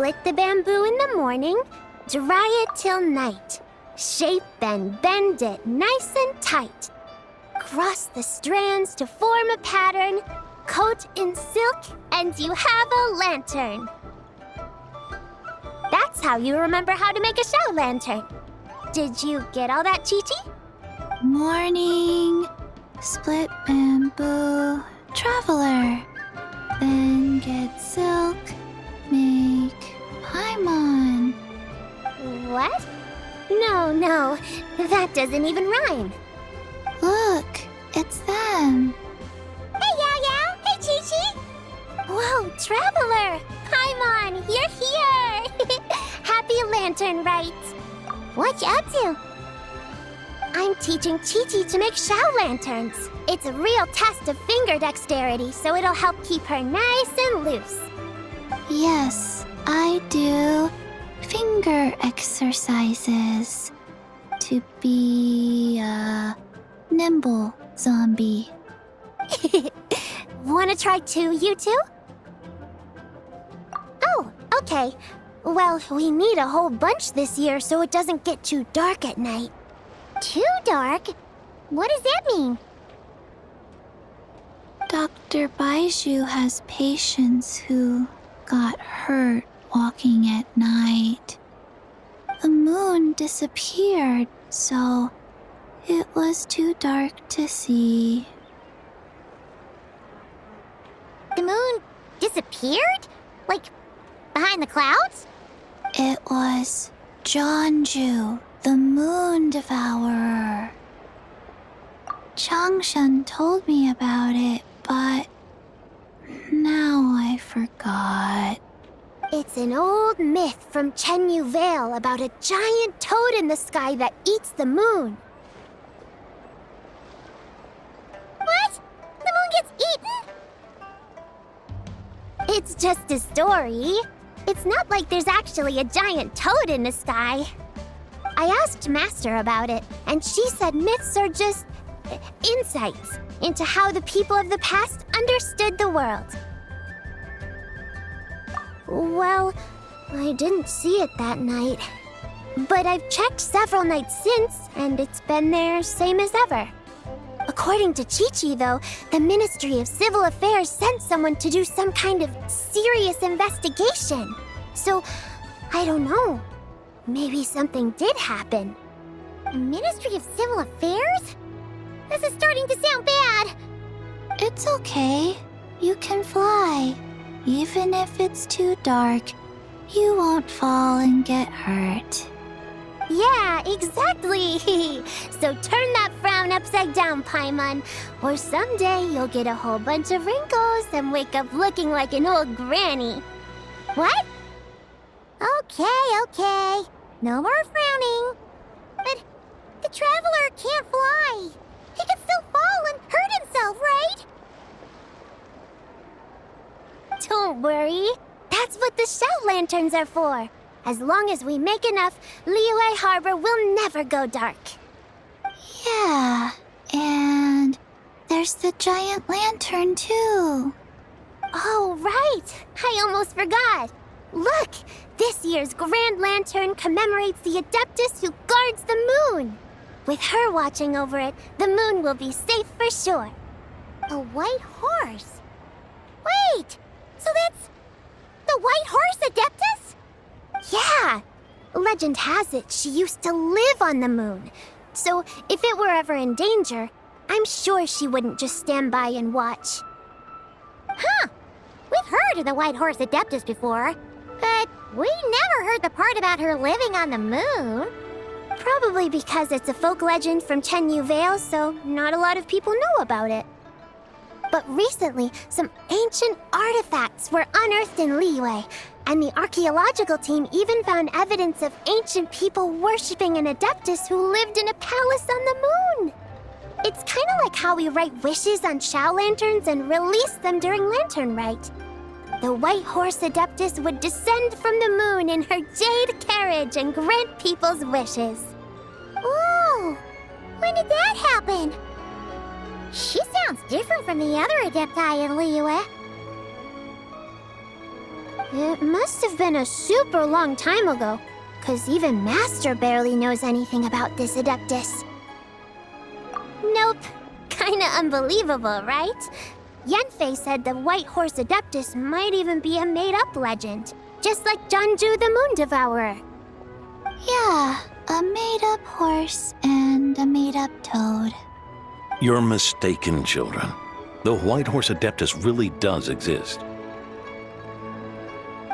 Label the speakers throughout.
Speaker 1: Split the bamboo in the morning, dry it till night. Shape and bend it nice and tight. Cross the strands to form a pattern, coat in silk, and you have a lantern. That's how you remember how to make a show lantern. Did you get all that, Chi-Chi?
Speaker 2: Morning, split bamboo, traveler. Then get silk, make paimon.
Speaker 1: What? No, that doesn't even rhyme.
Speaker 2: Look, it's them.
Speaker 1: Hey, Yao Yao! Hey, Chi-Chi! Whoa, Traveler! Paimon, you're here! Happy Lantern Rite! What you up to? I'm teaching Chi-Chi to make Shao lanterns. It's a real test of finger dexterity, so it'll help keep her nice and loose.
Speaker 2: Yes, I do finger exercises to be a nimble zombie.
Speaker 1: Wanna try too, you two? Oh, okay. Well, we need a whole bunch this year so it doesn't get too dark at night. Too dark? What does that mean?
Speaker 2: Dr. Baiju has patients who got hurt walking at night. The moon disappeared, so it was too dark to see.
Speaker 1: The moon disappeared? Like, behind the clouds?
Speaker 2: It was Jeonju, the moon devourer. Changshan told me about it, but now I forgot.
Speaker 1: It's an old myth from Chenyu Vale about a giant toad in the sky that eats the moon. What? The moon gets eaten? It's just a story. It's not like there's actually a giant toad in the sky. I asked Master about it, and she said myths are just insights into how the people of the past understood the world. Well, I didn't see it that night. But I've checked several nights since, and it's been there same as ever. According to Chi-Chi, though, the Ministry of Civil Affairs sent someone to do some kind of serious investigation. So, I don't know. Maybe something did happen. The Ministry of Civil Affairs? This is starting to sound bad.
Speaker 2: It's okay. You can fly. Even if it's too dark, you won't fall and get hurt.
Speaker 1: Yeah, exactly. So turn that frown upside down, Paimon, or someday you'll get a whole bunch of wrinkles and wake up looking like an old granny. What? Okay. No more frowning. But the Traveler can't fly. He could still fall and hurt himself, right? Don't worry. That's what the Shell Lanterns are for. As long as we make enough, Liyue Harbor will never go dark.
Speaker 2: Yeah, and there's the giant lantern too.
Speaker 1: Oh, right! I almost forgot. Look! This year's Grand Lantern commemorates the Adeptus who guards the moon. With her watching over it, the moon will be safe for sure. A white horse? Wait! So that's the White Horse Adeptus? Yeah! Legend has it she used to live on the moon. So if it were ever in danger, I'm sure she wouldn't just stand by and watch. Huh! We've heard of the White Horse Adeptus before, but we never heard the part about her living on the moon. Probably because it's a folk legend from Chenyu Vale, so not a lot of people know about it. But recently, some ancient artifacts were unearthed in Liyue, and the archaeological team even found evidence of ancient people worshipping an Adeptus who lived in a palace on the moon. It's kind of like how we write wishes on Shao Lanterns and release them during Lantern Rite. The White Horse Adeptus would descend from the moon in her jade carriage and grant people's wishes. Whoa! When did that happen? She sounds different from the other Adepti in Liyue. It must have been a super long time ago, 'cause even Master barely knows anything about this Adeptus. Nope. Kinda unbelievable, right? Yenfei said the White Horse Adeptus might even be a made-up legend, just like Janju the Moon Devourer.
Speaker 2: Yeah, a made-up horse and a made-up toad.
Speaker 3: You're mistaken, children. The White Horse Adeptus really does exist.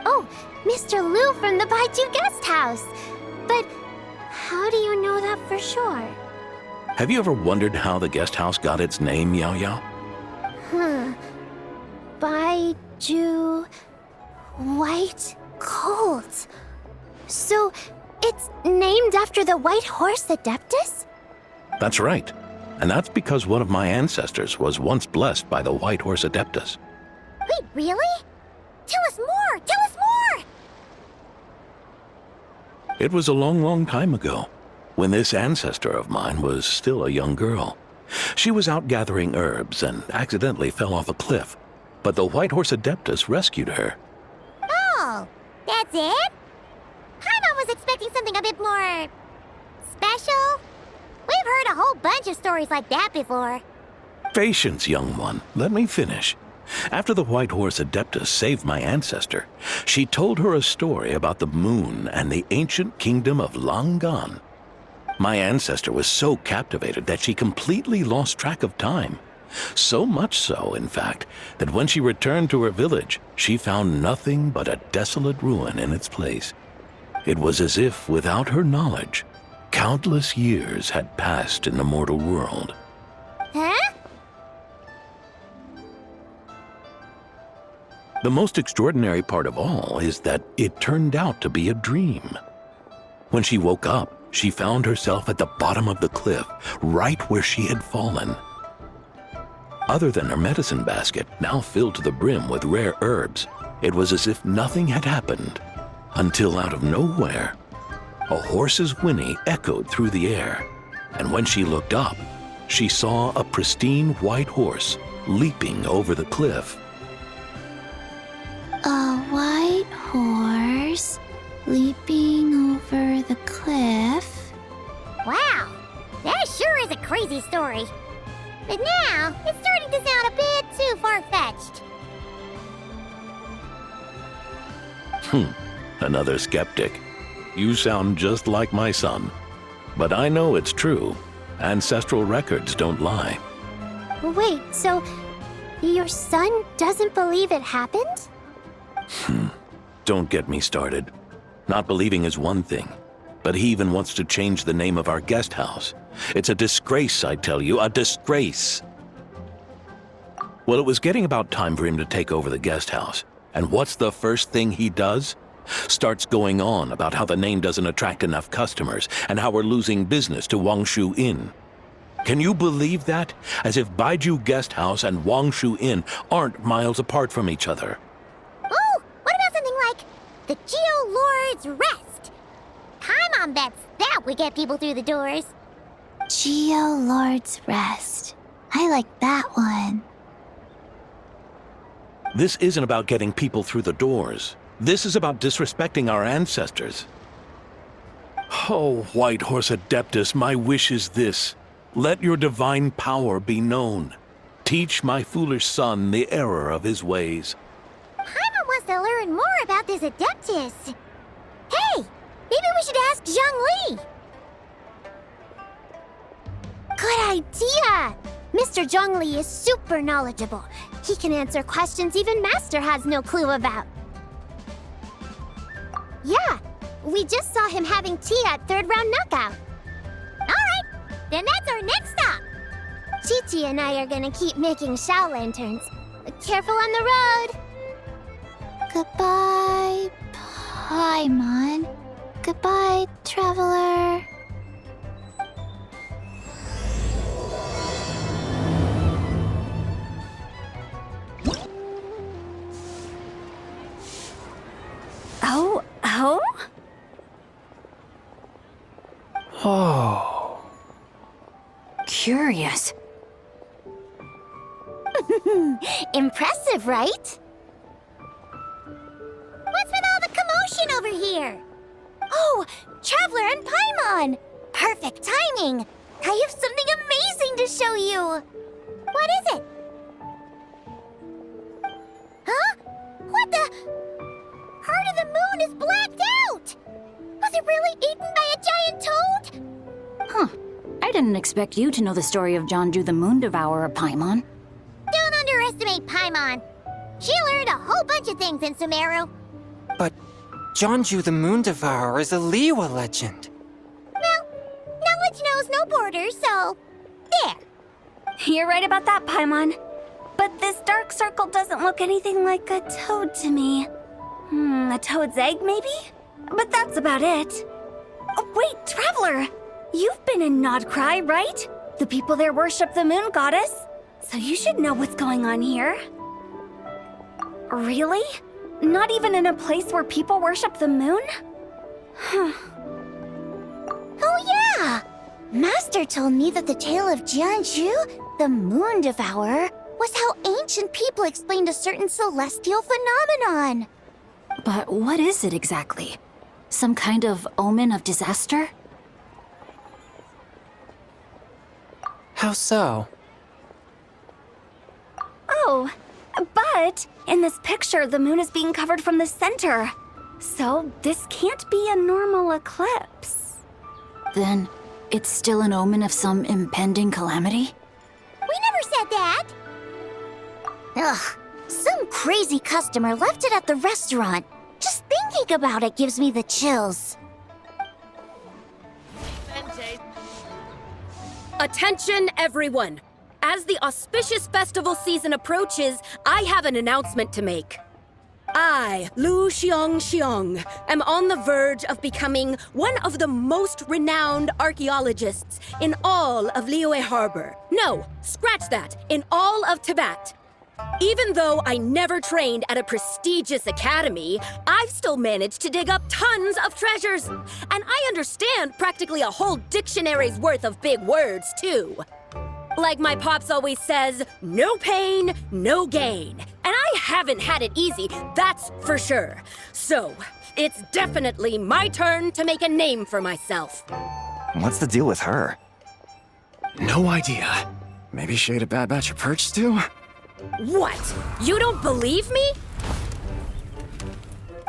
Speaker 1: Oh, Mr. Liu from the Baiju Guest House. But how do you know that for sure?
Speaker 3: Have you ever wondered how the guest house got its name, Yao Yao?
Speaker 1: Baiju... White Colt. So, it's named after the White Horse Adeptus?
Speaker 3: That's right. And that's because one of my ancestors was once blessed by the White Horse Adeptus.
Speaker 1: Wait, really? Tell us more! Tell us more!
Speaker 3: It was a long, long time ago, when this ancestor of mine was still a young girl. She was out gathering herbs and accidentally fell off a cliff, but the White Horse Adeptus rescued her.
Speaker 1: Oh, that's it? I was expecting something a bit more... special? We've heard a whole bunch of stories like that before.
Speaker 3: Patience, young one. Let me finish. After the White Horse Adeptus saved my ancestor, she told her a story about the moon and the ancient kingdom of Long Gone. My ancestor was so captivated that she completely lost track of time. So much so, in fact, that when she returned to her village, she found nothing but a desolate ruin in its place. It was as if, without her knowledge, countless years had passed in the mortal world.
Speaker 1: Huh?
Speaker 3: The most extraordinary part of all is that it turned out to be a dream. When she woke up, she found herself at the bottom of the cliff, right where she had fallen. Other than her medicine basket, now filled to the brim with rare herbs, it was as if nothing had happened, until out of nowhere, a horse's whinny echoed through the air, and when she looked up, she saw a pristine white horse leaping over the cliff.
Speaker 2: A white horse leaping over the cliff.
Speaker 1: Wow, that sure is a crazy story. But now, it's starting to sound a bit too far-fetched.
Speaker 3: Another skeptic. You sound just like my son. But I know it's true. Ancestral records don't lie.
Speaker 1: Wait, so your son doesn't believe it happened?
Speaker 3: Don't get me started. Not believing is one thing, but he even wants to change the name of our guest house. It's a disgrace, I tell you, a disgrace. Well, it was getting about time for him to take over the guest house. And what's the first thing he does? Starts going on about how the name doesn't attract enough customers and how we're losing business to Wangshu Inn. Can you believe that? As if Baiju Guest House and Wangshu Inn aren't miles apart from each other.
Speaker 1: Oh, what about something like the Geo Lord's Rest? Paimon bets that would get people through the doors.
Speaker 2: Geo Lord's Rest. I like that one.
Speaker 3: This isn't about getting people through the doors. This is about disrespecting our ancestors. Oh, White Horse Adeptus, my wish is this. Let your divine power be known. Teach my foolish son the error of his ways.
Speaker 1: Paimon wants to learn more about this Adeptus. Hey, maybe we should ask Zhang Li. Good idea! Mr. Zhang Li is super knowledgeable. He can answer questions even Master has no clue about. Yeah, we just saw him having tea at third round knockout. All right, then that's our next stop. Chi-Chi and I are gonna keep making Shao lanterns. Careful on the road.
Speaker 2: Goodbye, Paimon. Goodbye, traveler.
Speaker 3: Oh.
Speaker 4: Curious.
Speaker 1: Impressive, right? commotion over here? Oh, Traveler and Paimon! Perfect timing! I have something amazing to show you! What is it? Huh? What the? Heart of the Moon is blacked out! Was it really eaten by a giant toad?
Speaker 4: Huh. I didn't expect you to know the story of Jonju the Moon Devourer, Paimon.
Speaker 1: Don't underestimate Paimon. She learned a whole bunch of things in Sumeru.
Speaker 5: But Jonju the Moon Devourer is a Liyue legend.
Speaker 1: Well, knowledge knows no borders, so there.
Speaker 4: You're right about that, Paimon. But this dark circle doesn't look anything like a toad to me. A toad's egg, maybe? But that's about it. Oh, wait, Traveler! You've been in Nodcry, right? The people there worship the moon goddess. So you should know what's going on here. Really? Not even in a place where people worship the moon? Huh.
Speaker 1: Oh yeah! Master told me that the tale of Jianzhu, the Moon Devourer, was how ancient people explained a certain celestial phenomenon.
Speaker 4: But what is it exactly? Some kind of omen of disaster?
Speaker 5: How so?
Speaker 4: Oh, but in this picture, the moon is being covered from the center. So this can't be a normal eclipse. Then it's still an omen of some impending calamity?
Speaker 1: We never said that! Ugh, some crazy customer left it at the restaurant. Just thinking about it gives me the chills.
Speaker 6: Attention, everyone! As the auspicious festival season approaches, I have an announcement to make. I, Lu Xiong, am on the verge of becoming one of the most renowned archaeologists in all of Liyue Harbor. No, scratch that, in all of Tibet. Even though I never trained at a prestigious academy, I've still managed to dig up tons of treasures. And I understand practically a whole dictionary's worth of big words, too. Like my pops always says, no pain, no gain. And I haven't had it easy, that's for sure. So, it's definitely my turn to make a name for myself.
Speaker 7: What's the deal with her?
Speaker 8: No idea. Maybe she ate a bad batch of perch stew?
Speaker 6: What? You don't believe me?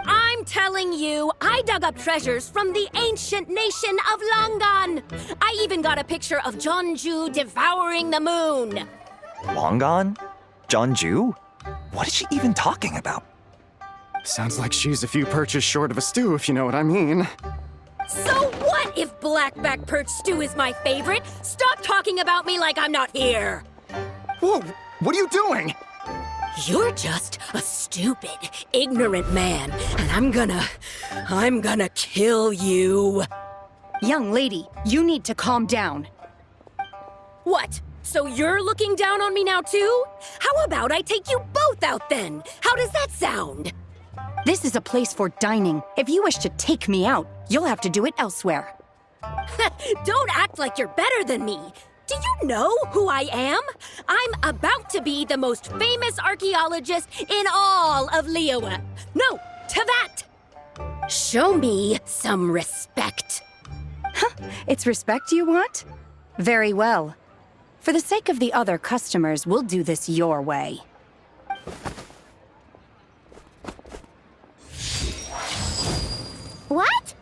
Speaker 6: I'm telling you, I dug up treasures from the ancient nation of Longan. I even got a picture of Jonju devouring the moon.
Speaker 7: Long gone? Jonju? What is she even talking about?
Speaker 8: Sounds like she's a few perches short of a stew, if you know what I mean.
Speaker 6: So what if blackback perch stew is my favorite? Stop talking about me like I'm not here.
Speaker 8: Whoa, what are you doing?
Speaker 6: You're just a stupid, ignorant man, and I'm gonna kill you.
Speaker 9: Young lady, you need to calm down.
Speaker 6: What? So you're looking down on me now too? How about I take you both out then? How does that sound?
Speaker 9: This is a place for dining. If you wish to take me out, you'll have to do it elsewhere.
Speaker 6: Don't act like you're better than me. Do you know who I am? I'm about to be the most famous archaeologist in all of Liyue. No, Tibet! Show me some respect.
Speaker 9: It's respect you want? Very well. For the sake of the other customers, we'll do this your way.
Speaker 1: What?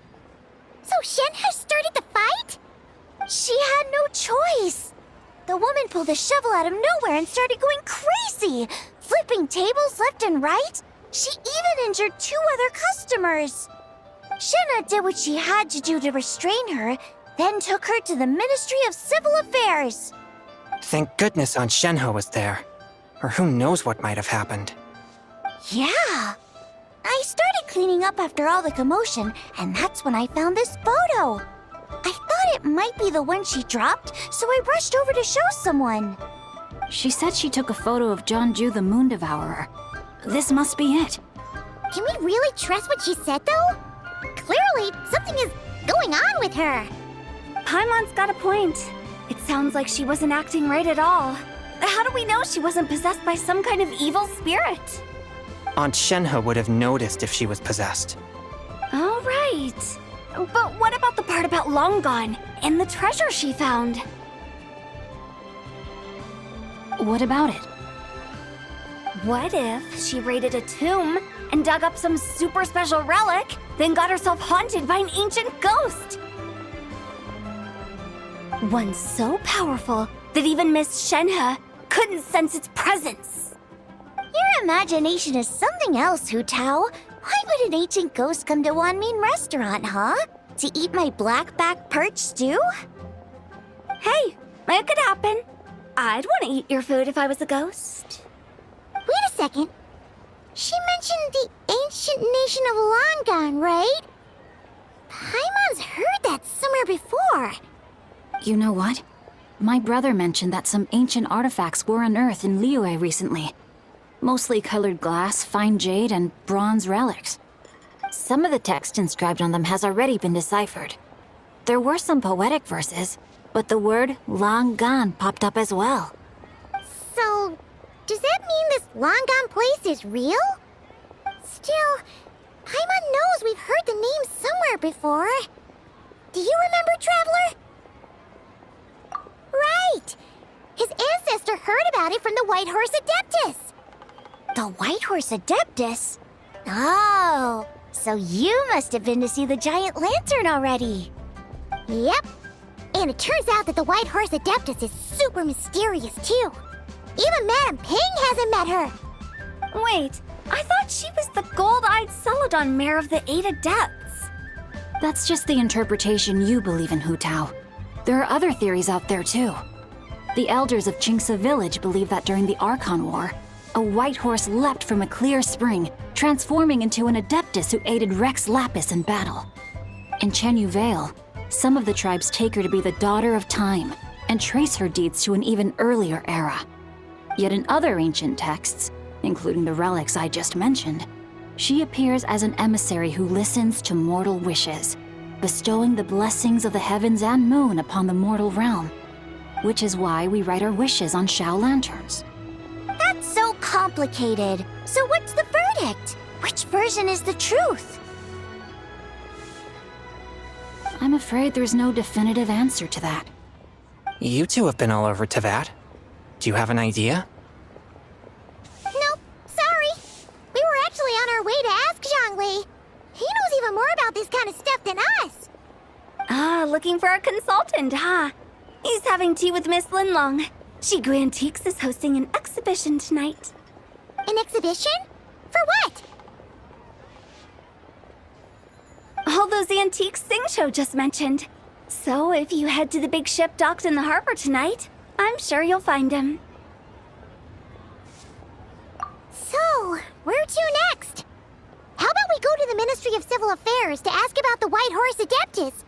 Speaker 1: So Shen has started the fight? She had no choice. The woman pulled a shovel out of nowhere and started going crazy, flipping tables left and right. She even injured 2 other customers. Shenna did what she had to do to restrain her, then took her to the Ministry of Civil Affairs.
Speaker 5: Thank goodness Aunt Shenhe was there. Or who knows what might have happened.
Speaker 1: Yeah. I started cleaning up after all the commotion, and that's when I found this photo. I thought it might be the one she dropped, so I rushed over to show someone.
Speaker 4: She said she took a photo of Jonju the Moon Devourer. This must be it.
Speaker 1: Can we really trust what she said, though? Clearly, something is going on with her.
Speaker 4: Paimon's got a point. It sounds like she wasn't acting right at all. How do we know she wasn't possessed by some kind of evil spirit?
Speaker 5: Aunt Shenhe would have noticed if she was possessed.
Speaker 4: right. But what about the part about Long Gone and the treasure she found?
Speaker 2: What about it?
Speaker 4: What if she raided a tomb and dug up some super special relic, then got herself haunted by an ancient ghost? One so powerful that even Miss Shenhe couldn't sense its presence.
Speaker 1: Your imagination is something else, Hu Tao. Why would an ancient ghost come to Wanmin restaurant, huh? To eat my blackback perch stew?
Speaker 4: Hey, it could happen. I'd want to eat your food if I was a ghost.
Speaker 1: Wait a second. She mentioned the ancient nation of Long Gone, right? Paimon's heard that somewhere before.
Speaker 2: You know what? My brother mentioned that some ancient artifacts were unearthed in Liyue recently. Mostly colored glass, fine jade, and bronze relics. Some of the text inscribed on them has already been deciphered. There were some poetic verses, but the word Long Gone popped up as well.
Speaker 1: So, does that mean this Long Gone place is real? Still, Paimon knows we've heard the name somewhere before. Do you remember, Traveler? Right! His ancestor heard about it from the White Horse Adeptus. The White Horse Adeptus? Oh, so you must have been to see the giant lantern already. Yep. And it turns out that the White Horse Adeptus is super mysterious, too. Even Madame Ping hasn't met her.
Speaker 4: Wait, I thought she was the gold-eyed Celadon mare of the 8 Adepts.
Speaker 2: That's just the interpretation you believe in, Hu Tao. There are other theories out there, too. The elders of Qingce Village believe that during the Archon War, a white horse leapt from a clear spring, transforming into an Adeptus who aided Rex Lapis in battle. In Chenyu Vale, some of the tribes take her to be the daughter of time and trace her deeds to an even earlier era. Yet in other ancient texts, including the relics I just mentioned, she appears as an emissary who listens to mortal wishes, bestowing the blessings of the heavens and moon upon the mortal realm, which is why we write our wishes on Shao lanterns.
Speaker 1: That's so complicated. So what's the verdict? Which version is the truth?
Speaker 2: I'm afraid there's no definitive answer to that.
Speaker 5: You two have been all over Tevat. Do you have an idea?
Speaker 1: Nope, sorry. We were actually on our way to ask Zhongli. He knows even more about this kind of stuff than us.
Speaker 4: Ah, looking for a consultant, huh? He's having tea with Miss Linlong. Shigu Antiques is hosting an exhibition tonight.
Speaker 1: An exhibition? For what?
Speaker 4: All those antiques Sing-Cho just mentioned. So if you head to the big ship docked in the harbor tonight, I'm sure you'll find him.
Speaker 1: So, where to next? How about we go to the Ministry of Civil Affairs to ask about the White Horse Adeptus?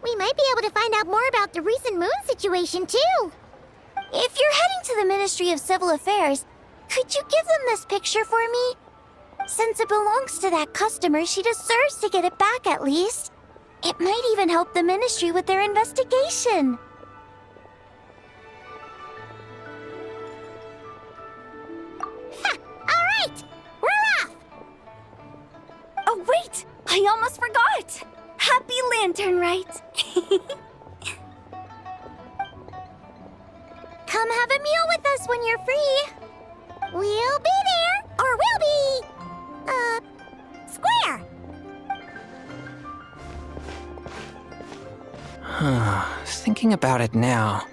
Speaker 1: We might be able to find out more about the recent moon situation, too. If you're heading to the Ministry of Civil Affairs, could you give them this picture for me? Since it belongs to that customer, she deserves to get it back at least. It might even help the Ministry with their investigation. Ha! All right! We're off!
Speaker 4: Oh, wait! I almost forgot! Happy Lantern, Rite?
Speaker 1: Come have a meal with us when you're free. We'll be there, or we'll be... square.
Speaker 5: Thinking about it now,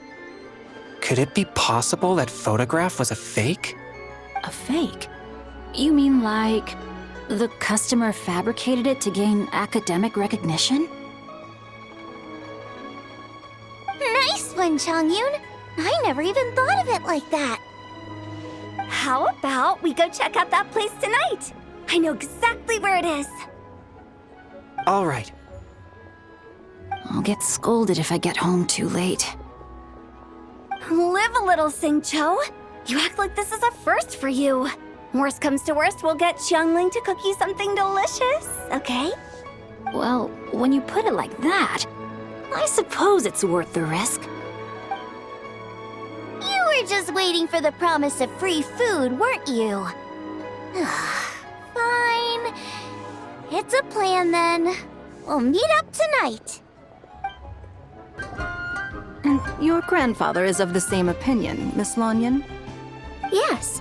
Speaker 5: could it be possible that photograph was a fake?
Speaker 2: A fake? You mean like the customer fabricated it to gain academic recognition?
Speaker 1: Nice one, Chongyun. I never even thought of it like that.
Speaker 4: How about we go check out that place tonight? I know exactly where it is.
Speaker 5: All right.
Speaker 2: I'll get scolded if I get home too late.
Speaker 4: Live a little, Sing-Cho. You act like this is a first for you. Worst comes to worst, we'll get Xiangling to cook you something delicious, okay?
Speaker 2: Well, when you put it like that, I suppose it's worth the risk.
Speaker 1: You were just waiting for the promise of free food, weren't you? Fine. It's a plan then. We'll meet up tonight.
Speaker 9: And your grandfather is of the same opinion, Miss Lanyan?
Speaker 4: Yes.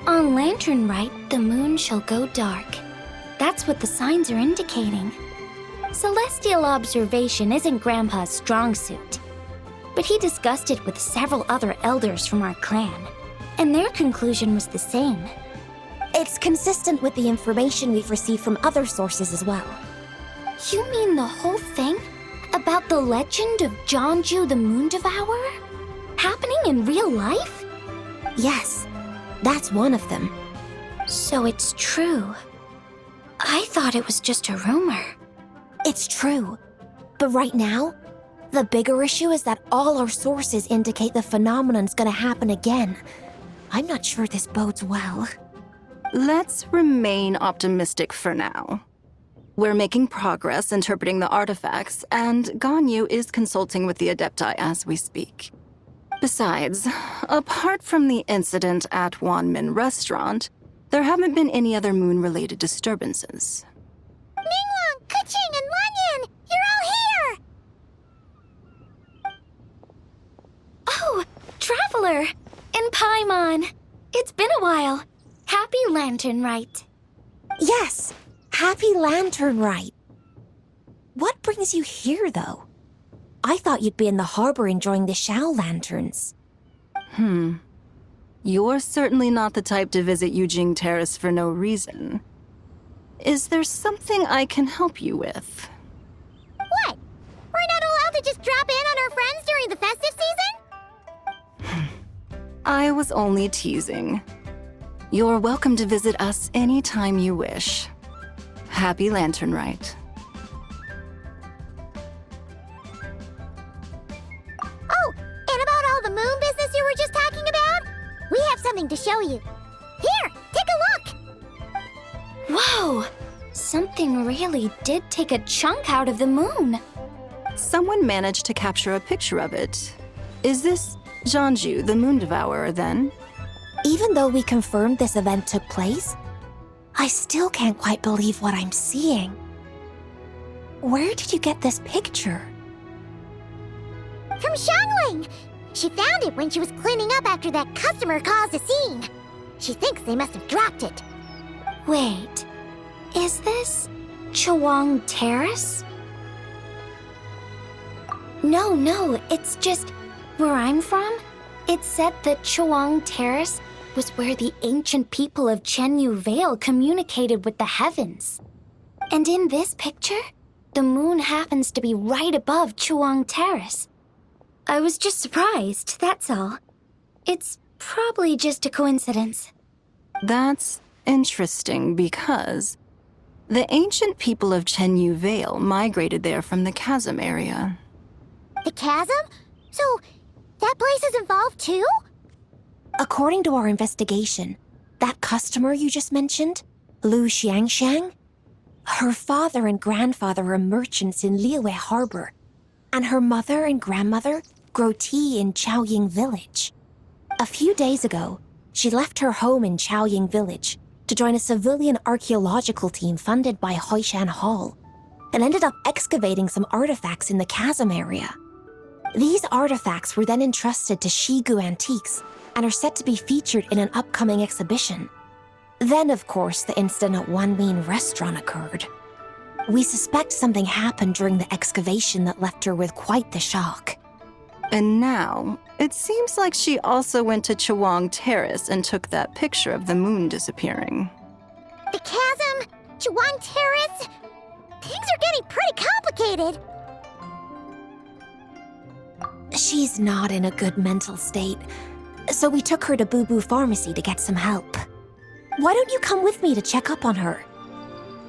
Speaker 4: On Lantern Rite, the moon shall go dark. That's what the signs are indicating. Celestial observation isn't Grandpa's strong suit, but he discussed it with several other elders from our clan, and their conclusion was the same.
Speaker 1: It's consistent with the information we've received from other sources as well.
Speaker 4: You mean the whole thing? About the legend of Jeonju the Moon Devourer? Happening in real life?
Speaker 1: Yes, that's one of them.
Speaker 4: So it's true. I thought it was just a rumor.
Speaker 1: It's true. But right now, the bigger issue is that all our sources indicate the phenomenon's gonna happen again. I'm not sure this bodes well.
Speaker 9: Let's remain optimistic for now. We're making progress interpreting the artifacts, and Ganyu is consulting with the Adepti as we speak. Besides, apart from the incident at Wanmin Restaurant, there haven't been any other moon-related disturbances.
Speaker 1: Ningguang, Keqing, and Lanyan! You're all here!
Speaker 4: Oh, Traveler! And Paimon! It's been a while. Happy Lantern Rite.
Speaker 1: Yes, happy Lantern Rite. What brings you here, though? I thought you'd be in the harbor enjoying the Shao lanterns.
Speaker 9: You're certainly not the type to visit Yujing Terrace for no reason. Is there something I can help you with?
Speaker 1: What? We're not allowed to just drop in on our friends during the festive season?
Speaker 9: I was only teasing. You're welcome to visit us anytime you wish. Happy Lantern Rite.
Speaker 1: Oh, and about all the moon business you were just talking about? We have something to show you. Here, take a look!
Speaker 4: Whoa! Something really did take a chunk out of the moon.
Speaker 9: Someone managed to capture a picture of it. Is this Jeonju, the Moon Devourer, then?
Speaker 1: Even though we confirmed this event took place, I still can't quite believe what I'm seeing. Where did you get this picture? From Shanling! She found it when she was cleaning up after that customer caused a scene. She thinks they must have dropped it.
Speaker 4: Wait, is this Chawang Terrace? No, it's just where I'm from. It said that Chawang Terrace was where the ancient people of Chenyu Vale communicated with the heavens. And in this picture, the moon happens to be right above Chawang Terrace. I was just surprised, that's all. It's probably just a coincidence.
Speaker 9: That's interesting because the ancient people of Chenyu Vale migrated there from the chasm area.
Speaker 1: The chasm? So, that place is involved too? According to our investigation, that customer you just mentioned, Lu Xiangxiang, her father and grandfather are merchants in Liyue Harbor, and her mother and grandmother grow tea in Chaoying Village. A few days ago, she left her home in Chaoying Village to join a civilian archaeological team funded by Hoishan Hall, and ended up excavating some artifacts in the chasm area. These artifacts were then entrusted to Shigu Antiques and are set to be featured in an upcoming exhibition. Then, of course, the incident at Wanmin Restaurant occurred. We suspect something happened during the excavation that left her with quite the shock.
Speaker 9: And now, it seems like she also went to Chawang Terrace and took that picture of the moon disappearing.
Speaker 1: The chasm? Chawang Terrace? Things are getting pretty complicated. She's not in a good mental state, so we took her to Boo Boo Pharmacy to get some help. Why don't you come with me to check up on her?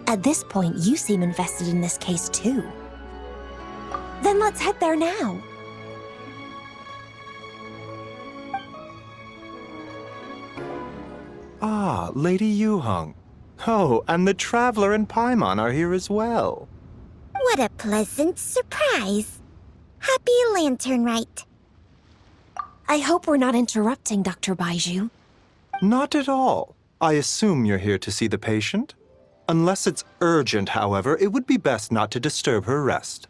Speaker 1: At this point, you seem invested in this case too. Then let's head there now.
Speaker 10: Ah, Lady Yuheng. Oh, and the Traveler and Paimon are here as well.
Speaker 1: What a pleasant surprise. Happy Lantern Rite. I hope we're not interrupting, Dr. Baiju.
Speaker 10: Not at all. I assume you're here to see the patient? Unless it's urgent, however, it would be best not to disturb her rest.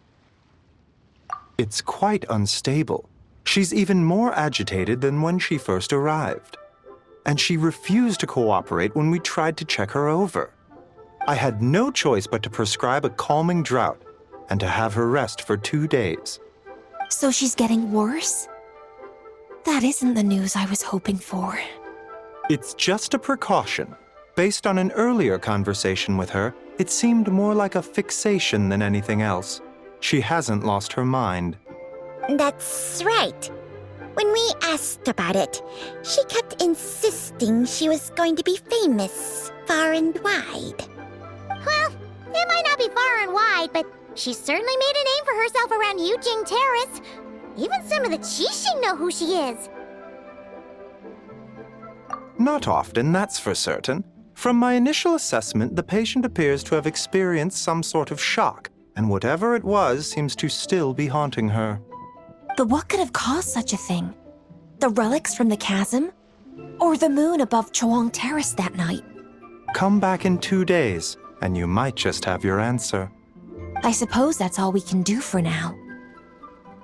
Speaker 10: It's quite unstable. She's even more agitated than when she first arrived. And she refused to cooperate when we tried to check her over. I had no choice but to prescribe a calming draught and to have her rest for 2 days.
Speaker 11: So she's getting worse? That isn't the news I was hoping for.
Speaker 10: It's just a precaution. Based on an earlier conversation with her, it seemed more like a fixation than anything else. She hasn't lost her mind.
Speaker 1: That's right. When we asked about it, she kept insisting she was going to be famous far and wide. Well, it might not be far and wide, but she certainly made a name for herself around Yujing Terrace. Even some of the Qixing know who she is.
Speaker 10: Not often, that's for certain. From my initial assessment, the patient appears to have experienced some sort of shock, and whatever it was seems to still be haunting her.
Speaker 11: But what could have caused such a thing? The relics from the chasm? Or the moon above Chuang Terrace that night?
Speaker 10: Come back in 2 days, and you might just have your answer.
Speaker 11: I suppose that's all we can do for now.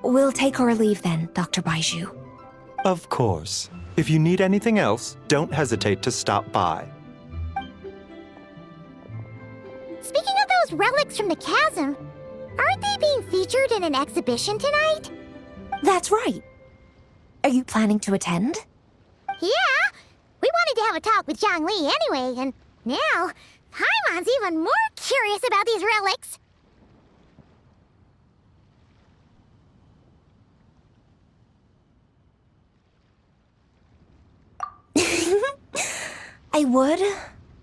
Speaker 11: We'll take our leave then, Dr. Baiju.
Speaker 10: Of course. If you need anything else, don't hesitate to stop by.
Speaker 1: Speaking of those relics from the chasm, aren't they being featured in an exhibition tonight?
Speaker 11: That's right. Are you planning to attend?
Speaker 1: Yeah! We wanted to have a talk with Zhang Li anyway, and now Paimon's even more curious about these relics.
Speaker 11: I would,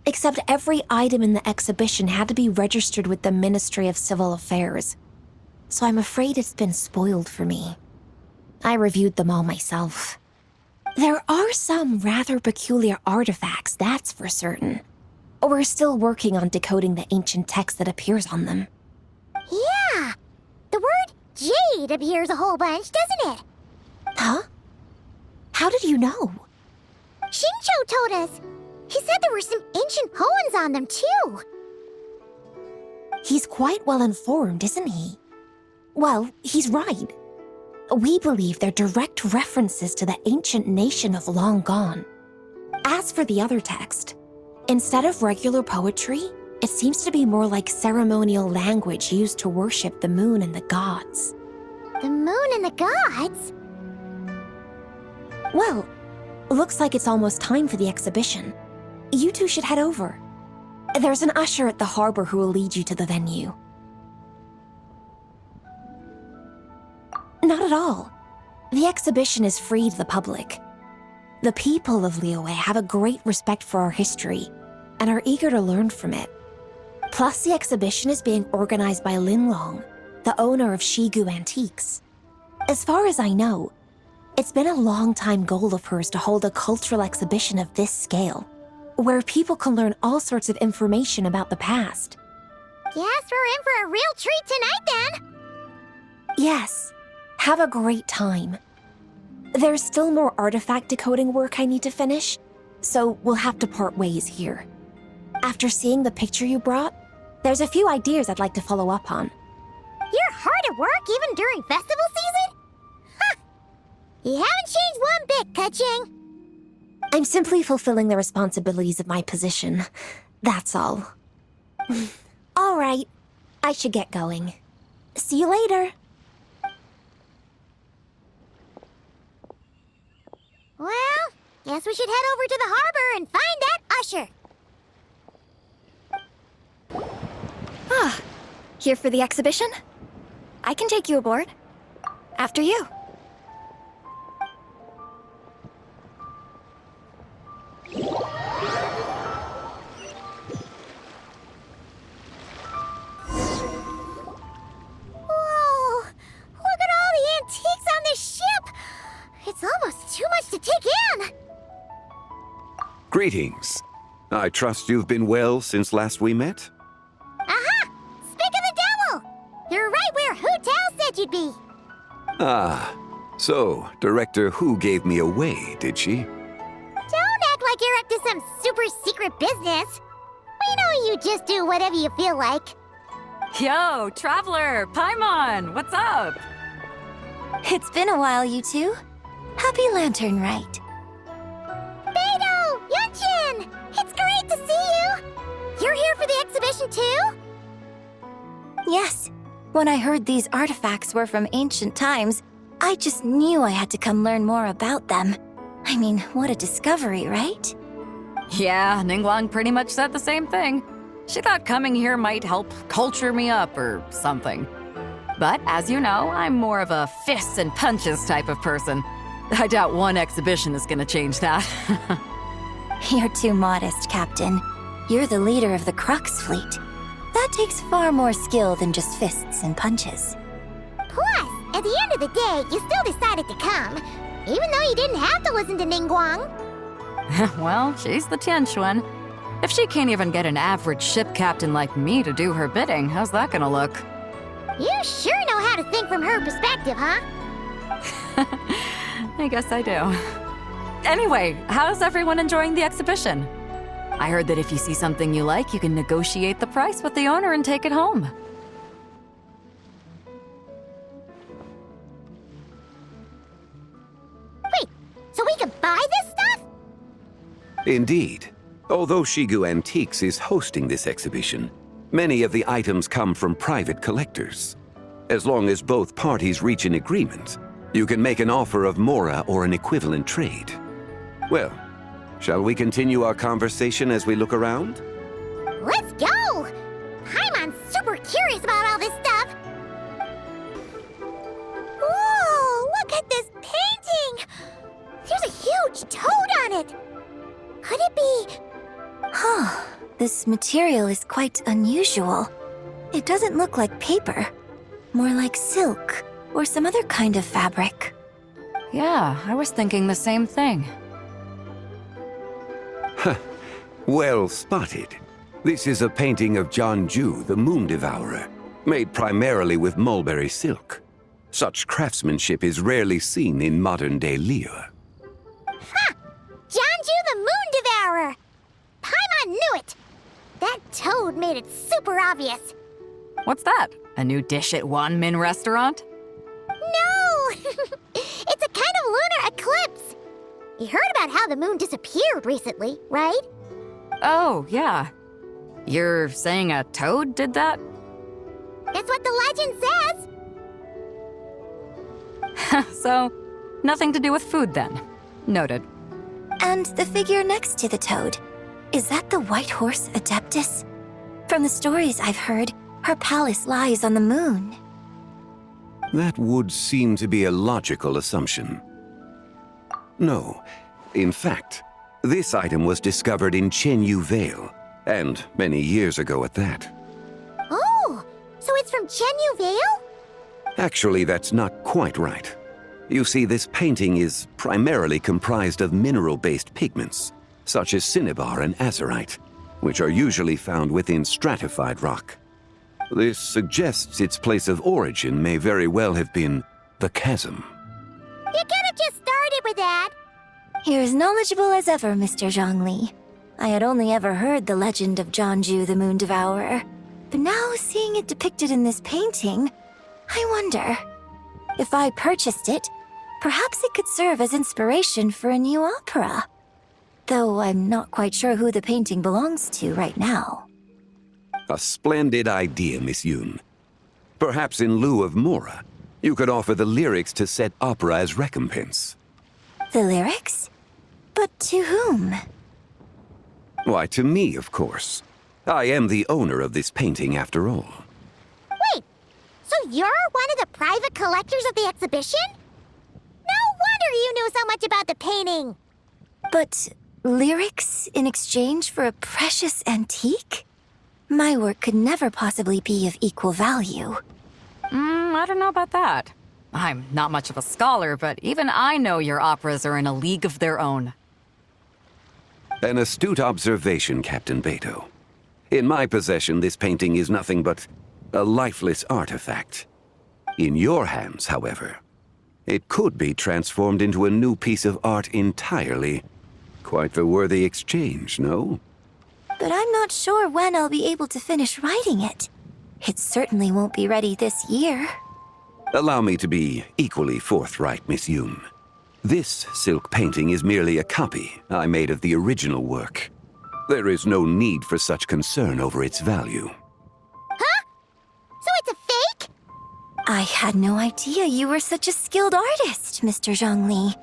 Speaker 11: except every item in the exhibition had to be registered with the Ministry of Civil Affairs. So I'm afraid it's been spoiled for me. I reviewed them all myself. There are some rather peculiar artifacts, that's for certain. We're still working on decoding the ancient text that appears on them.
Speaker 1: Yeah! The word jade appears a whole bunch, doesn't it?
Speaker 11: Huh? How did you know?
Speaker 1: Xingqiu told us. He said there were some ancient poems on them, too.
Speaker 11: He's quite well informed, isn't he? Well, he's right. We believe they're direct references to the ancient nation of long gone. As for the other text, instead of regular poetry, it seems to be more like ceremonial language used to worship the moon and the gods.
Speaker 1: The moon and the gods?
Speaker 11: Well, looks like it's almost time for the exhibition. You two should head over. There's an usher at the harbor who will lead you to the venue. Not at all. The exhibition is free to the public. The people of Liyue have a great respect for our history and are eager to learn from it. Plus, the exhibition is being organized by Lin Long, the owner of Shigu Antiques. As far as I know, it's been a long-time goal of hers to hold a cultural exhibition of this scale, where people can learn all sorts of information about the past.
Speaker 1: Guess we're in for a real treat tonight, then.
Speaker 11: Yes, have a great time. There's still more artifact decoding work I need to finish, so we'll have to part ways here. After seeing the picture you brought, there's a few ideas I'd like to follow up on.
Speaker 1: You're hard at work even during festival season? Ha! You haven't changed one bit, Keqing.
Speaker 11: I'm simply fulfilling the responsibilities of my position. That's all. All right, I should get going. See you later.
Speaker 1: Well, guess we should head over to the harbor and find that usher.
Speaker 4: Ah, here for the exhibition? I can take you aboard. After you.
Speaker 1: Whoa! Look at all the antiques on this ship! It's almost too much to take in!
Speaker 12: Greetings. I trust you've been well since last we met?
Speaker 1: Aha! Speak of the devil! You're right where Hu Tao said you'd be.
Speaker 12: Ah, so Director Hu gave me away, did she?
Speaker 1: Don't act like you're up to some super secret business. We know you just do whatever you feel like.
Speaker 13: Yo, Traveler, Paimon, what's up?
Speaker 11: It's been a while, you two. Happy Lantern Rite.
Speaker 1: Beidou! Yunchin! It's great to see you! You're here for the exhibition too?
Speaker 11: Yes. When I heard these artifacts were from ancient times, I just knew I had to come learn more about them. I mean, what a discovery, right?
Speaker 13: Yeah, Ningguang pretty much said the same thing. She thought coming here might help culture me up or something. But as you know, I'm more of a fists and punches type of person. I doubt one exhibition is gonna change that.
Speaker 11: You're too modest, Captain. You're the leader of the Crux fleet. That takes far more skill than just fists and punches.
Speaker 1: Plus, at the end of the day, you still decided to come, even though you didn't have to listen to Ningguang.
Speaker 13: Well, she's the Tianquan. If she can't even get an average ship captain like me to do her bidding, how's that gonna look?
Speaker 1: You sure know how to think from her perspective, huh?
Speaker 13: I guess I do. Anyway, how's everyone enjoying the exhibition? I heard that if you see something you like, you can negotiate the price with the owner and take it home.
Speaker 1: Wait, so we can buy this stuff?
Speaker 12: Indeed. Although Shigu Antiques is hosting this exhibition, many of the items come from private collectors. As long as both parties reach an agreement, you can make an offer of mora or an equivalent trade. Well, shall we continue our conversation as we look around?
Speaker 1: Let's go! Paimon's super curious about all this stuff. Whoa, look at this painting! There's a huge toad on it! Could it be...
Speaker 11: Huh. This material is quite unusual. It doesn't look like paper. More like silk, or some other kind of fabric.
Speaker 13: Yeah, I was thinking the same thing.
Speaker 12: Well spotted. This is a painting of Jianju, the Moon Devourer, made primarily with mulberry silk. Such craftsmanship is rarely seen in modern-day Liyue.
Speaker 1: Ha! Jianju the Moon Devourer! Paimon knew it! That toad made it super obvious.
Speaker 13: What's that? A new dish at Wanmin restaurant?
Speaker 1: No! It's a kind of lunar eclipse. You heard about how the moon disappeared recently, right?
Speaker 13: Oh, yeah. You're saying a toad did that?
Speaker 1: That's what the legend says.
Speaker 13: So, nothing to do with food then. Noted.
Speaker 11: And the figure next to the toad. Is that the white horse Adeptus? From the stories I've heard, her palace lies on the moon.
Speaker 12: That would seem to be a logical assumption. No. In fact, this item was discovered in Chenyu Vale, and many years ago at that.
Speaker 1: Oh, so it's from Chenyu Vale?
Speaker 12: Actually, that's not quite right. You see, this painting is primarily comprised of mineral-based pigments, such as cinnabar and azurite, which are usually found within stratified rock. This suggests its place of origin may very well have been the chasm.
Speaker 1: You could have just started with that.
Speaker 11: You're as knowledgeable as ever, Mr. Zhongli. I had only ever heard the legend of Jianju the Moon Devourer, but now seeing it depicted in this painting, I wonder, if I purchased it, perhaps it could serve as inspiration for a new opera. Though I'm not quite sure who the painting belongs to right now.
Speaker 12: A splendid idea, Miss Yoon. Perhaps in lieu of mora, you could offer the lyrics to said opera as recompense.
Speaker 11: The lyrics? But to whom?
Speaker 12: Why, to me, of course. I am the owner of this painting, after all.
Speaker 1: Wait, so you're one of the private collectors of the exhibition? No wonder you knew so much about the painting.
Speaker 11: But lyrics in exchange for a precious antique? My work could never possibly be of equal value.
Speaker 13: I don't know about that. I'm not much of a scholar, but even I know your operas are in a league of their own.
Speaker 12: An astute observation, Captain Beidou. In my possession, this painting is nothing but a lifeless artifact. In your hands, however, it could be transformed into a new piece of art entirely. Quite the worthy exchange, no?
Speaker 11: but I'm not sure when I'll be able to finish writing it. It certainly won't be ready this year.
Speaker 12: Allow me to be equally forthright, Miss Yoon. This silk painting is merely a copy I made of the original work. There is no need for such concern over its value.
Speaker 1: Huh? So it's a fake?
Speaker 11: I had no idea you were such a skilled artist, Mr. Zhongli.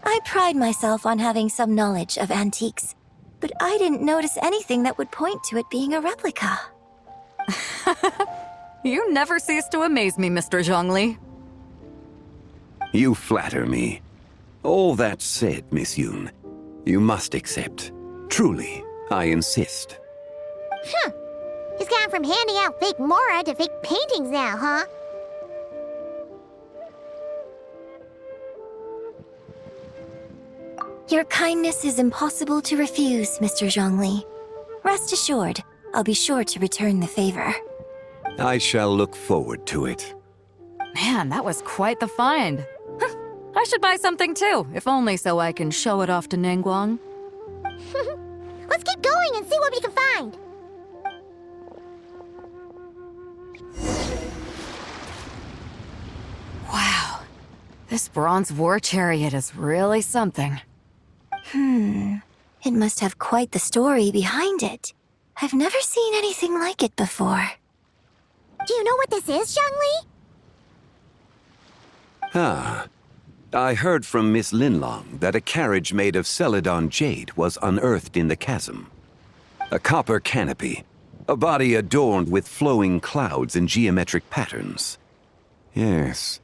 Speaker 11: I pride myself on having some knowledge of antiques, but I didn't notice anything that would point to it being a replica.
Speaker 13: You never cease to amaze me, Mr. Zhongli.
Speaker 12: You flatter me. All that said, Miss Yoon, you must accept. Truly, I insist.
Speaker 1: Huh. He's gone from handing out fake Mora to fake paintings now, huh?
Speaker 11: Your kindness is impossible to refuse, Mr. Zhongli. Rest assured, I'll be sure to return the favor.
Speaker 12: I shall look forward to it.
Speaker 13: Man, that was quite the find. I should buy something too, if only so I can show it off to Ningguang.
Speaker 1: Let's keep going and see what we can find.
Speaker 13: Wow, this bronze war chariot is really something.
Speaker 11: It must have quite the story behind it. I've never seen anything like it before.
Speaker 1: Do you know what this is, Zhongli?
Speaker 12: Ah. I heard from Miss Linlong that a carriage made of Celadon jade was unearthed in the chasm. A copper canopy, a body adorned with flowing clouds and geometric patterns. Yes,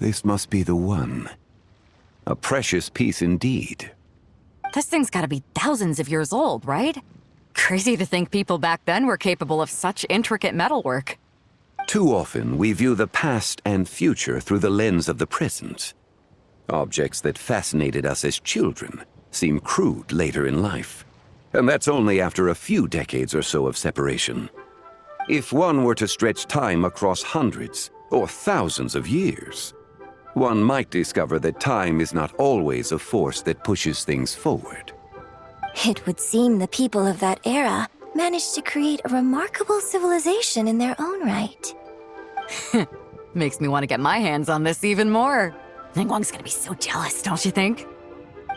Speaker 12: this must be the one. A precious piece indeed.
Speaker 13: This thing's gotta be thousands of years old, right? Crazy to think people back then were capable of such intricate metalwork.
Speaker 12: Too often, we view the past and future through the lens of the present. Objects that fascinated us as children seem crude later in life. And that's only after a few decades or so of separation. If one were to stretch time across hundreds or thousands of years, one might discover that time is not always a force that pushes things forward.
Speaker 11: It would seem the people of that era managed to create a remarkable civilization in their own right.
Speaker 13: Makes me want to get my hands on this even more. Ningguang's gonna be so jealous, don't you think?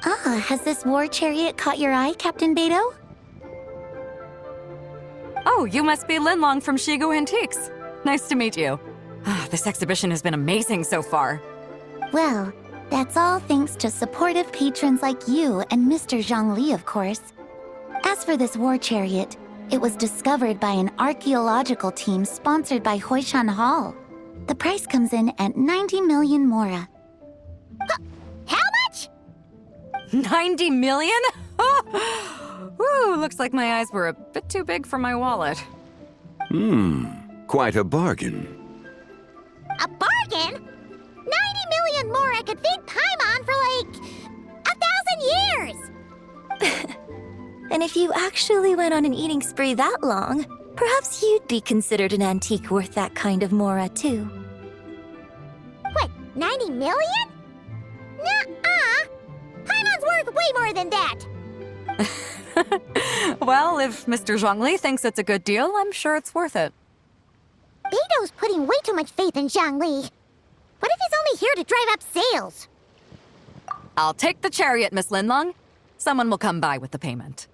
Speaker 1: Has this war chariot caught your eye, Captain Beidou?
Speaker 13: Oh, you must be Linlong from Shigu Antiques. Nice to meet you. This exhibition has been amazing so far.
Speaker 1: Well, that's all thanks to supportive patrons like you and Mr. Zhongli, of course. As for this war chariot, it was discovered by an archaeological team sponsored by Hoishan Hall. The price comes in at 90 million Mora. How much?
Speaker 13: 90 million? Woo, looks like my eyes were a bit too big for my wallet.
Speaker 12: Quite a bargain.
Speaker 1: A bargain? 90 million more I could feed Paimon for like 1,000 years!
Speaker 11: And if you actually went on an eating spree that long, perhaps you'd be considered an antique worth that kind of Mora, too.
Speaker 1: What, 90 million? Nuh-uh! Paimon's worth way more than that!
Speaker 13: Well, if Mr. Zhongli thinks it's a good deal, I'm sure it's worth it.
Speaker 1: Beidou's putting way too much faith in Zhongli. What if he's only here to drive up sales?
Speaker 13: I'll take the chariot, Miss Linlong. Someone will come by with the payment.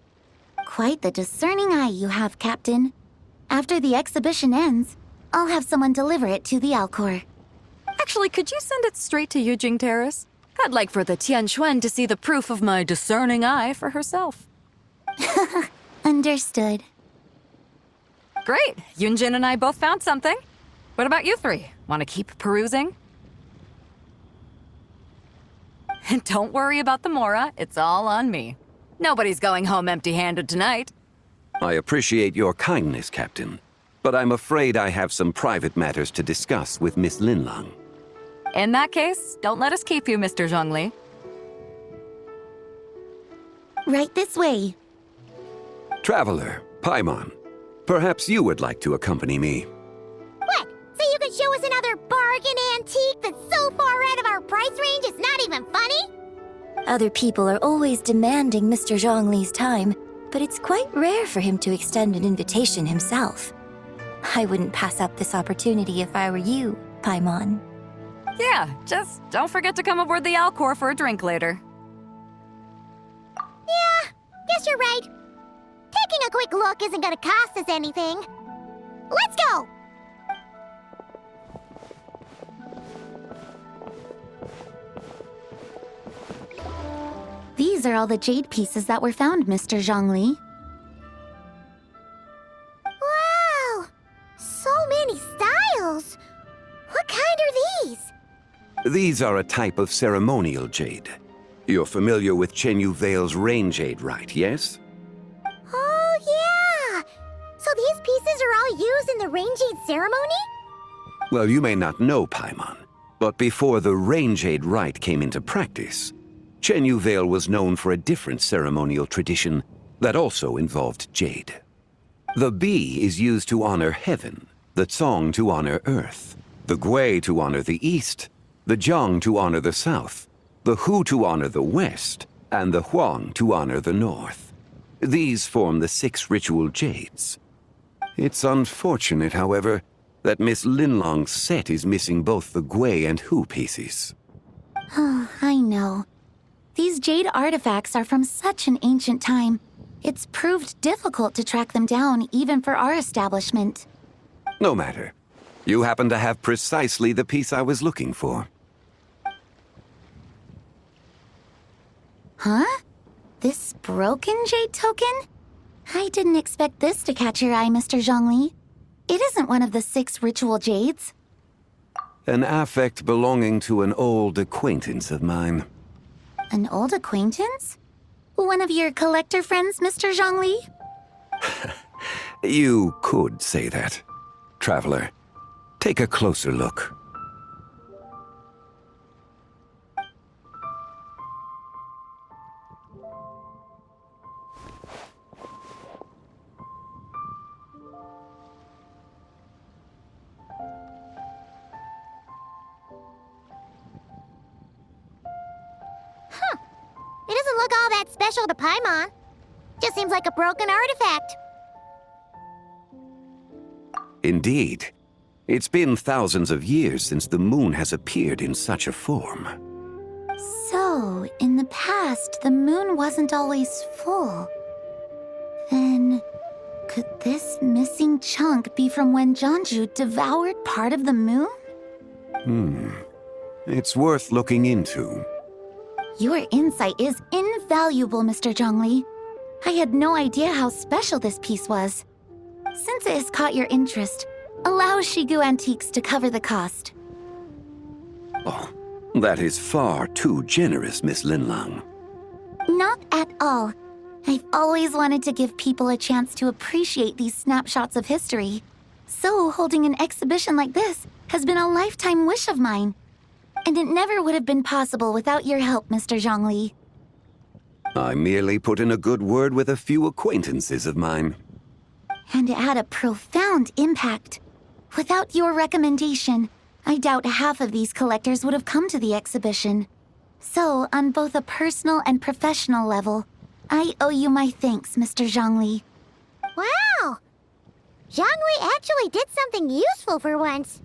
Speaker 1: Quite the discerning eye you have, Captain. After the exhibition ends, I'll have someone deliver it to the Alcor.
Speaker 13: Actually, could you send it straight to Yujing Terrace? I'd like for the Tianquan to see the proof of my discerning eye for herself.
Speaker 1: Understood.
Speaker 13: Great! Yunjin and I both found something. What about you three? Want to keep perusing? And don't worry about the Mora, it's all on me. Nobody's going home empty-handed tonight.
Speaker 12: I appreciate your kindness, Captain, but I'm afraid I have some private matters to discuss with Miss Linlong.
Speaker 13: In that case, don't let us keep you, Mr. Zhongli.
Speaker 1: Right this way.
Speaker 12: Traveler, Paimon, perhaps you would like to accompany me.
Speaker 1: What? So you can show us another bargain antique that's so far out of our price range it's not even funny?
Speaker 11: Other people are always demanding Mr. Zhongli's time, but it's quite rare for him to extend an invitation himself. I wouldn't pass up this opportunity if I were you, Paimon.
Speaker 13: Yeah, just don't forget to come aboard the Alcor for a drink later.
Speaker 1: Yeah, guess you're right. Taking a quick look isn't gonna cost us anything. Let's go!
Speaker 2: These are all the jade pieces that were found, Mr. Zhongli.
Speaker 1: Wow! So many styles! What kind are these?
Speaker 12: These are a type of ceremonial jade. You're familiar with Chenyu Vale's rain jade, right, yes?
Speaker 1: Oh, yeah! So these pieces are all used in the rain jade ceremony?
Speaker 12: Well, you may not know, Paimon, but before the rain jade rite came into practice, Chenyu Vale was known for a different ceremonial tradition that also involved jade. The bee is used to honor heaven, the Tsong to honor earth, the Gui to honor the east, the Jiang to honor the south, the Hu to honor the west, and the Huang to honor the north. These form the 6 ritual jades. It's unfortunate, however, that Miss Linlong's set is missing both the Gui and Hu pieces.
Speaker 2: Oh, I know. These jade artifacts are from such an ancient time. It's proved difficult to track them down, even for our establishment.
Speaker 12: No matter. You happen to have precisely the piece I was looking for.
Speaker 2: Huh? This broken jade token? I didn't expect this to catch your eye, Mr. Zhongli. It isn't one of the 6 ritual jades.
Speaker 12: An affect belonging to an old acquaintance of mine.
Speaker 2: An old acquaintance? One of your collector friends, Mr. Zhongli?
Speaker 12: You could say that. Traveler, take a closer look.
Speaker 1: It doesn't look all that special to Paimon. Just seems like a broken artifact.
Speaker 12: Indeed. It's been thousands of years since the moon has appeared in such a form.
Speaker 2: So, in the past, the moon wasn't always full. Then, could this missing chunk be from when Jianzhu devoured part of the moon?
Speaker 12: It's worth looking into.
Speaker 2: Your insight is invaluable, Mr. Zhongli. I had no idea how special this piece was. Since it has caught your interest, allow Shigu Antiques to cover the cost.
Speaker 12: Oh, that is far too generous, Miss Linlang.
Speaker 2: Not at all. I've always wanted to give people a chance to appreciate these snapshots of history. So holding an exhibition like this has been a lifetime wish of mine. And it never would have been possible without your help, Mr. Zhongli.
Speaker 12: I merely put in a good word with a few acquaintances of mine.
Speaker 2: And it had a profound impact. Without your recommendation, I doubt half of these collectors would have come to the exhibition. So, on both a personal and professional level, I owe you my thanks, Mr. Zhongli.
Speaker 1: Wow! Zhongli actually did something useful for once.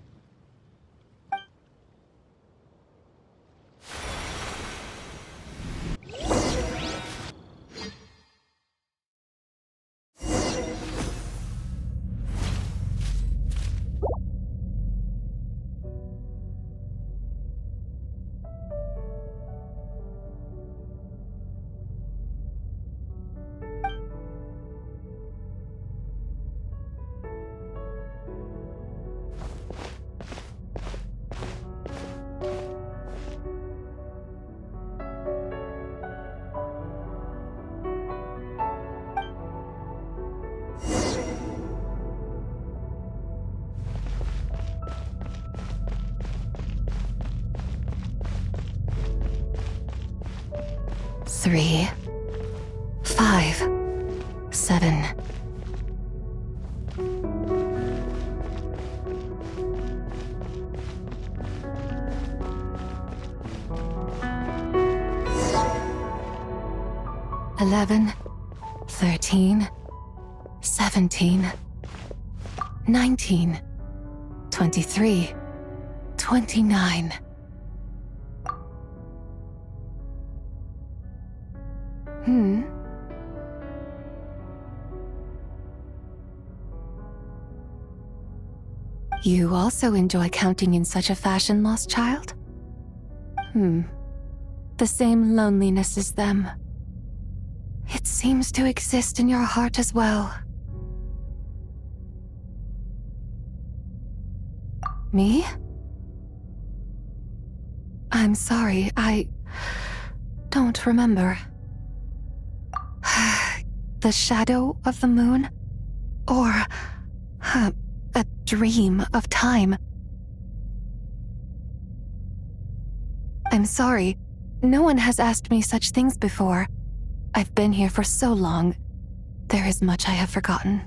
Speaker 9: Three, 5, 7. $11,
Speaker 11: 13, 17, 19, 23, 29. You also enjoy counting in such a fashion, lost child? The same loneliness as them. It seems to exist in your heart as well. Me? I'm sorry, I don't remember. The shadow of the moon? Or a dream of time? I'm sorry. No one has asked me such things before. I've been here for so long. There is much I have forgotten.